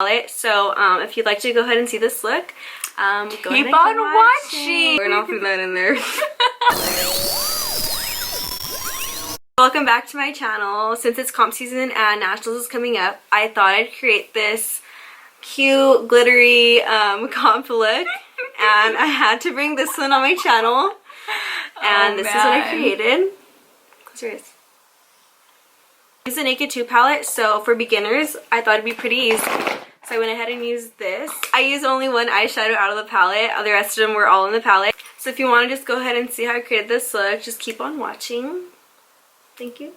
palette. So if you'd like to go ahead and see this look, go keep on watching. We're not putting that in there. Welcome back to my channel. Since it's comp season and nationals is coming up, I thought I'd create this cute glittery comp look, and I had to bring this one on my channel, and this is what I created. Close your eyes. I use the Naked 2 palette, so for beginners I thought it'd be pretty easy, so I went ahead and used this. I used only one eyeshadow out of the palette, the rest of them were all in the palette. So if you want to just go ahead and see how I created this look, just keep on watching. Thank you.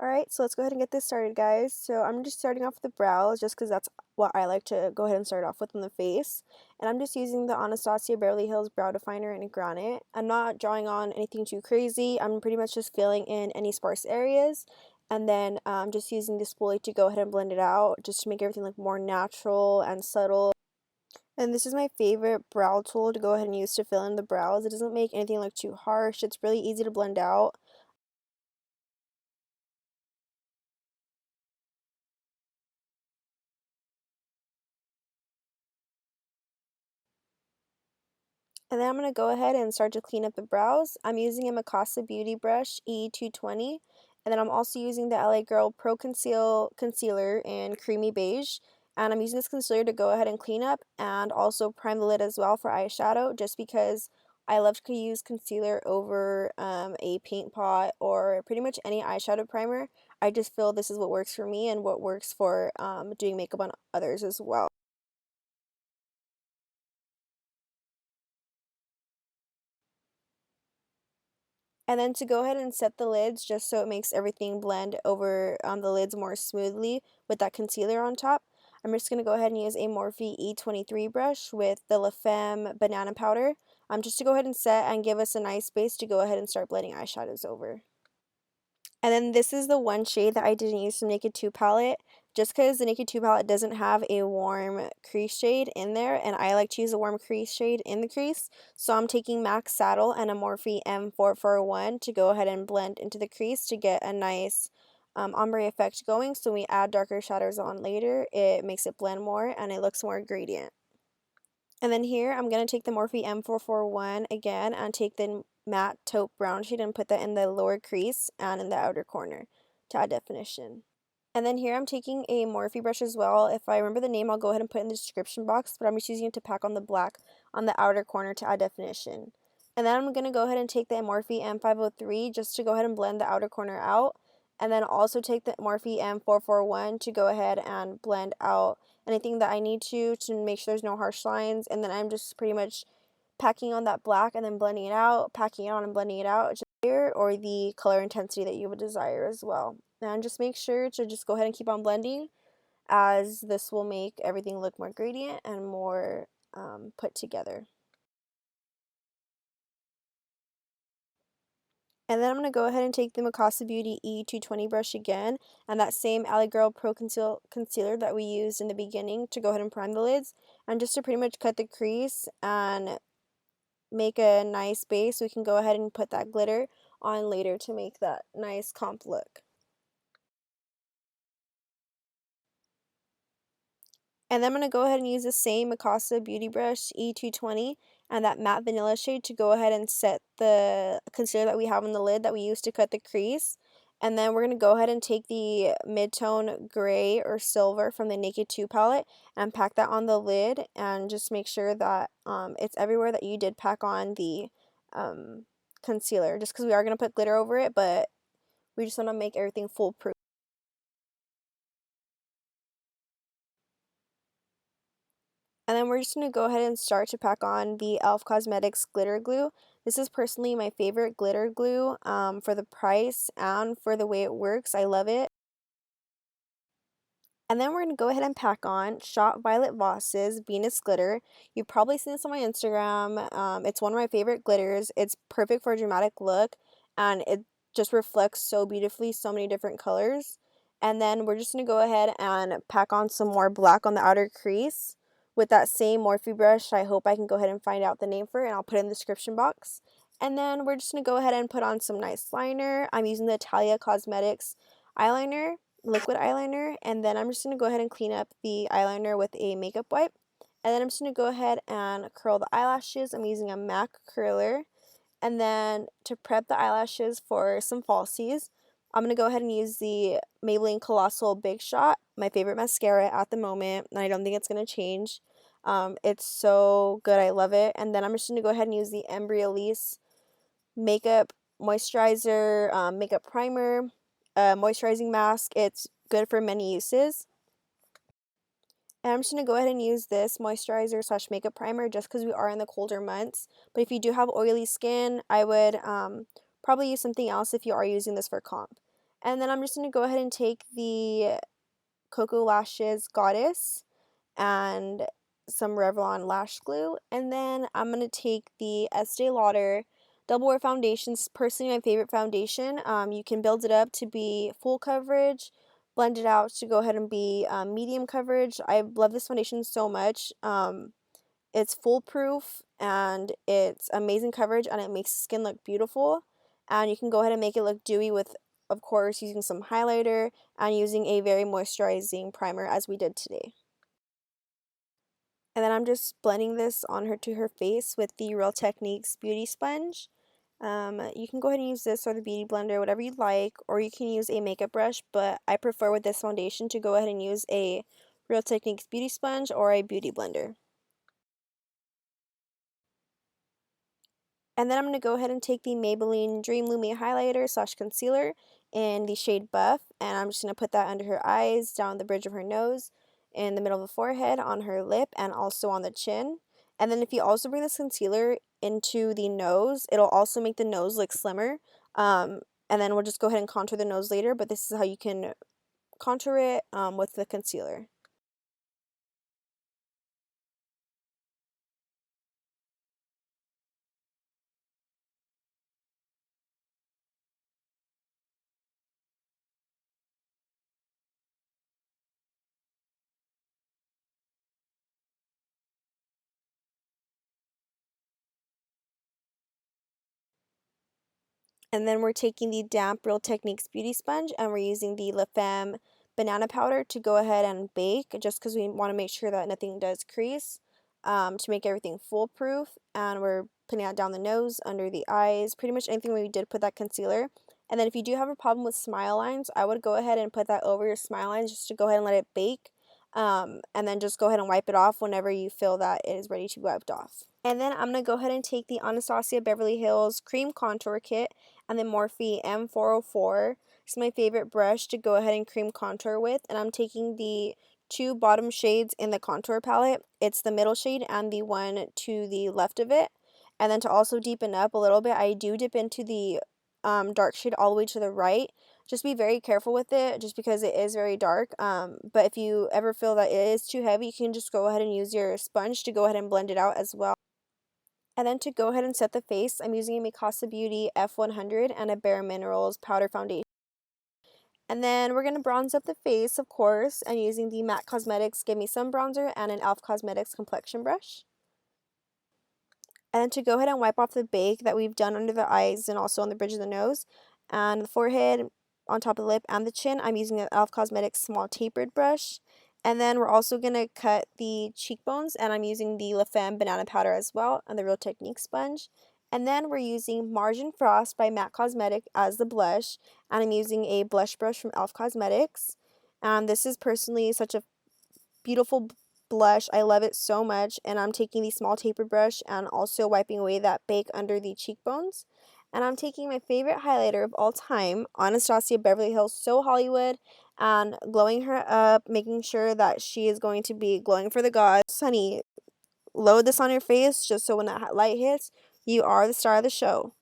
Alright, so let's go ahead and get this started, guys. So I'm just starting off with the brows, just because that's what I like to go ahead and start off with on the face. And I'm just using the Anastasia Beverly Hills Brow Definer in Granite. I'm not drawing on anything too crazy. I'm pretty much just filling in any sparse areas. And then I'm just using the spoolie to go ahead and blend it out, just to make everything look more natural and subtle. And this is my favorite brow tool to go ahead and use to fill in the brows. It doesn't make anything look too harsh. It's really easy to blend out. And then I'm going to go ahead and start to clean up the brows. I'm using a Mikasa Beauty Brush E220. And then I'm also using the LA Girl Pro Concealer in Creamy Beige. And I'm using this concealer to go ahead and clean up and also prime the lid as well for eyeshadow, just because I love to use concealer over a paint pot or pretty much any eyeshadow primer. I just feel this is what works for me and what works for doing makeup on others as well. And then to go ahead and set the lids, just so it makes everything blend over the lids more smoothly with that concealer on top, I'm just going to go ahead and use a Morphe E23 brush with the La Femme Banana Powder, just to go ahead and set and give us a nice base to go ahead and start blending eyeshadows over. And then this is the one shade that I didn't use from Naked 2 palette, just because the Naked 2 palette doesn't have a warm crease shade in there, and I like to use a warm crease shade in the crease. So I'm taking MAC Saddle and a Morphe M441 to go ahead and blend into the crease to get a nice ombre effect going. So when we add darker shadows on later, it makes it blend more and it looks more gradient. And then here, I'm going to take the Morphe M441 again and take the matte taupe brown shade and put that in the lower crease and in the outer corner to add definition. And then here I'm taking a Morphe brush as well. If I remember the name, I'll go ahead and put it in the description box, but I'm just using it to pack on the black on the outer corner to add definition. And then I'm going to go ahead and take the Morphe M503 just to go ahead and blend the outer corner out. And then also take the Morphe M441 to go ahead and blend out anything that I need to make sure there's no harsh lines. And then I'm just pretty much packing on that black and then blending it out, packing it on and blending it out, or the color intensity that you would desire as well. And just make sure to just go ahead and keep on blending, as this will make everything look more gradient and more put together. And then I'm going to go ahead and take the Mikasa Beauty E220 brush again, and that same LA Girl Pro Concealer that we used in the beginning to go ahead and prime the lids, and just to pretty much cut the crease and make a nice base. We can go ahead and put that glitter on later to make that nice comp look. And then I'm going to go ahead and use the same Mikasa Beauty Brush E220 and that matte vanilla shade to go ahead and set the concealer that we have on the lid that we used to cut the crease. And then we're going to go ahead and take the mid-tone gray or silver from the Naked 2 palette and pack that on the lid, and just make sure that it's everywhere that you did pack on the concealer, just because we are going to put glitter over it, but we just want to make everything foolproof. And then we're just going to go ahead and start to pack on the e.l.f. Cosmetics glitter glue. This is personally my favorite glitter glue for the price and for the way it works. I love it. And then we're going to go ahead and pack on Shop Violet Voss's Venus Glitter. You've probably seen this on my Instagram. It's one of my favorite glitters. It's perfect for a dramatic look, and it just reflects so beautifully, so many different colors. And then we're just going to go ahead and pack on some more black on the outer crease with that same Morphe brush. I hope I can go ahead and find out the name for it, and I'll put it in the description box. And then we're just going to go ahead and put on some nice liner. I'm using the Italia Cosmetics eyeliner. liquid eyeliner, and then I'm just going to go ahead and clean up the eyeliner with a makeup wipe. And then I'm just going to go ahead and curl the eyelashes. I'm using a MAC curler. And then to prep the eyelashes for some falsies, I'm going to go ahead and use the Maybelline Colossal Big Shot, my favorite mascara at the moment, and I don't think it's going to change. It's so good. I love it. And then I'm just going to go ahead and use the Embryolisse Makeup Moisturizer, Makeup Primer, Moisturizing Mask. It's good for many uses. And I'm just going to go ahead and use this moisturizer slash makeup primer just because we are in the colder months. But if you do have oily skin, I would probably use something else if you are using this for comp. And then I'm just going to go ahead and take the Cocoa Lashes Goddess and some Revlon lash glue. And then I'm going to take the Estee Lauder Double Wear Foundation. Personally my favorite foundation. You can build it up to be full coverage, blend it out to go ahead and be medium coverage. I love this foundation so much. It's foolproof and it's amazing coverage and it makes the skin look beautiful. And you can go ahead and make it look dewy with, of course, using some highlighter and using a very moisturizing primer as we did today. And then I'm just blending this on her to her face with the Real Techniques Beauty Sponge. You can go ahead and use this or the Beauty Blender, whatever you like, or you can use a makeup brush, but I prefer with this foundation to go ahead and use a Real Techniques Beauty Sponge or a Beauty Blender. And then I'm going to go ahead and take the Maybelline Dream Lumi Highlighter slash Concealer in the shade Buff, and I'm just going to put that under her eyes, down the bridge of her nose, in the middle of the forehead, on her lip, and also on the chin. And then if you also bring this concealer into the nose, it'll also make the nose look slimmer. And then we'll just go ahead and contour the nose later, but this is how you can contour it with the concealer. And then we're taking the damp Real Techniques Beauty Sponge and we're using the La Femme banana powder to go ahead and bake just because we want to make sure that nothing does crease to make everything foolproof. And we're putting that down the nose, under the eyes, pretty much anything where we did put that concealer. And then if you do have a problem with smile lines, I would go ahead and put that over your smile lines just to go ahead and let it bake. And then just go ahead and wipe it off whenever you feel that it is ready to be wiped off. And then I'm going to go ahead and take the Anastasia Beverly Hills Cream Contour Kit and the Morphe M404. It's my favorite brush to go ahead and cream contour with. And I'm taking the two bottom shades in the contour palette. It's the middle shade and the one to the left of it. And then to also deepen up a little bit, I do dip into the dark shade all the way to the right. Just be very careful with it just because it is very dark. But if you ever feel that it is too heavy, you can just go ahead and use your sponge to go ahead and blend it out as well. And then to go ahead and set the face, I'm using a Mikasa Beauty F100 and a Bare Minerals powder foundation. And then we're going to bronze up the face, of course, and using the MAC Cosmetics Give Me Some Bronzer and an e.l.f. Cosmetics complexion brush. And then to go ahead and wipe off the bake that we've done under the eyes and also on the bridge of the nose and the forehead, on top of the lip and the chin, I'm using the e.l.f. Cosmetics small tapered brush. And then we're also going to cut the cheekbones, and I'm using the La Femme banana powder as well and the Real Technique sponge. And then we're using Margin Frost by MAC Cosmetic as the blush, and I'm using a blush brush from e.l.f. Cosmetics. And this is personally such a beautiful blush. I love it so much, and I'm taking the small tapered brush and also wiping away that bake under the cheekbones. And I'm taking my favorite highlighter of all time, Anastasia Beverly Hills So Hollywood, and glowing her up, making sure that she is going to be glowing for the gods. Honey, load this on your face just so when that light hits, you are the star of the show.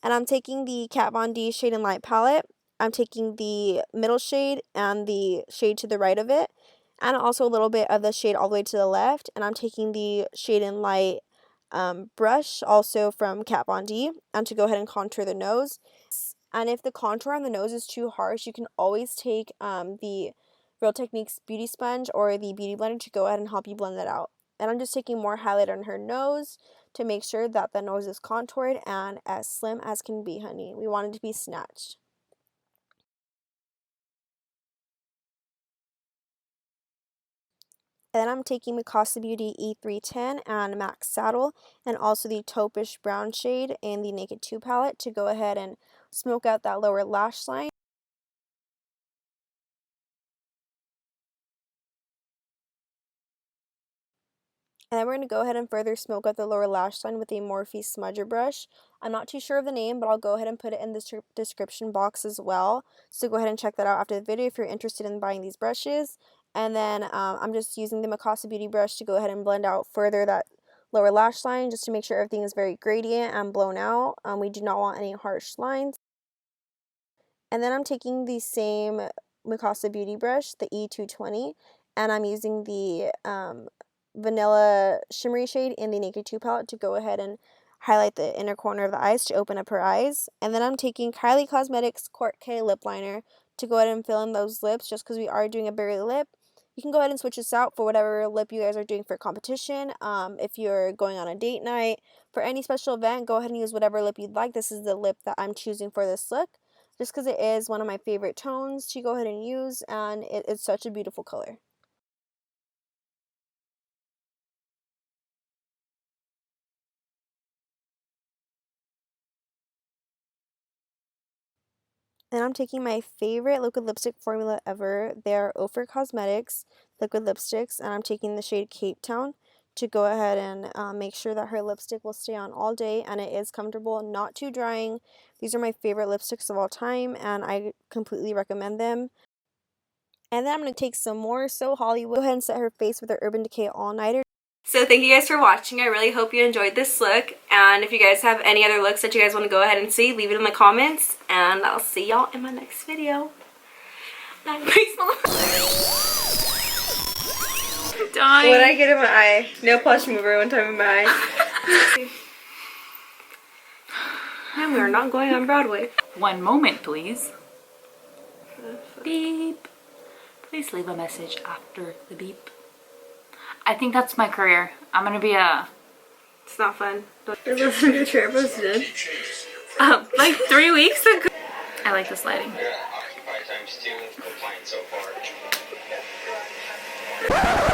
And I'm taking the Kat Von D Shade and Light palette. I'm taking the middle shade and the shade to the right of it, and also a little bit of the shade all the way to the left. And I'm taking the Shade and Light brush, also from Kat Von D, and to go ahead and contour the nose. And if the contour on the nose is too harsh, you can always take the Real Techniques Beauty Sponge or the Beauty Blender to go ahead and help you blend that out. And I'm just taking more highlight on her nose to make sure that the nose is contoured and as slim as can be, honey. We want it to be snatched. And then I'm taking Mikasa Beauty E310 and Max Saddle, and also the Taupish Brown shade in the Naked 2 palette to go ahead and smoke out that lower lash line. And then we're going to go ahead and further smoke out the lower lash line with a Morphe smudger brush. I'm not too sure of the name, but I'll go ahead and put it in the description box as well. So go ahead and check that out after the video if you're interested in buying these brushes. And then I'm just using the Mikasa Beauty brush to go ahead and blend out further that lower lash line just to make sure everything is very gradient and blown out. We do not want any harsh lines. And then I'm taking the same Mikasa Beauty brush, the E220, and I'm using the Vanilla Shimmery shade in the Naked 2 palette to go ahead and highlight the inner corner of the eyes to open up her eyes. And then I'm taking Kylie Cosmetics Court K lip liner to go ahead and fill in those lips just because we are doing a berry lip. You can go ahead and switch this out for whatever lip you guys are doing for competition. If you're going on a date night, for any special event, go ahead and use whatever lip you'd like. This is the lip that I'm choosing for this look, just because it is one of my favorite tones to go ahead and use, and it's such a beautiful color. And I'm taking my favorite liquid lipstick formula ever. They are Ophir Cosmetics liquid lipsticks, and I'm taking the shade Cape Town to go ahead and make sure that her lipstick will stay on all day and it is comfortable, not too drying. These are my favorite lipsticks of all time, and I completely recommend them. And then I'm going to take some more So Hollywood. Go ahead and set her face with her Urban Decay All Nighter. So thank you guys for watching. I really hope you enjoyed this look. And if you guys have any other looks that you guys want to go ahead and see, leave it in the comments. And I'll see y'all in my next video. Bye. Dying. What did I get in my eye? Nail polish remover one time in my eye. And we are not going on Broadway. One moment, please. Beep. Please leave a message after the beep. I think that's my career. I'm gonna be a... It's not fun. You're listening to Trey posted. Like 3 weeks ago. I like this lighting. Occupy times 2 compliant so far.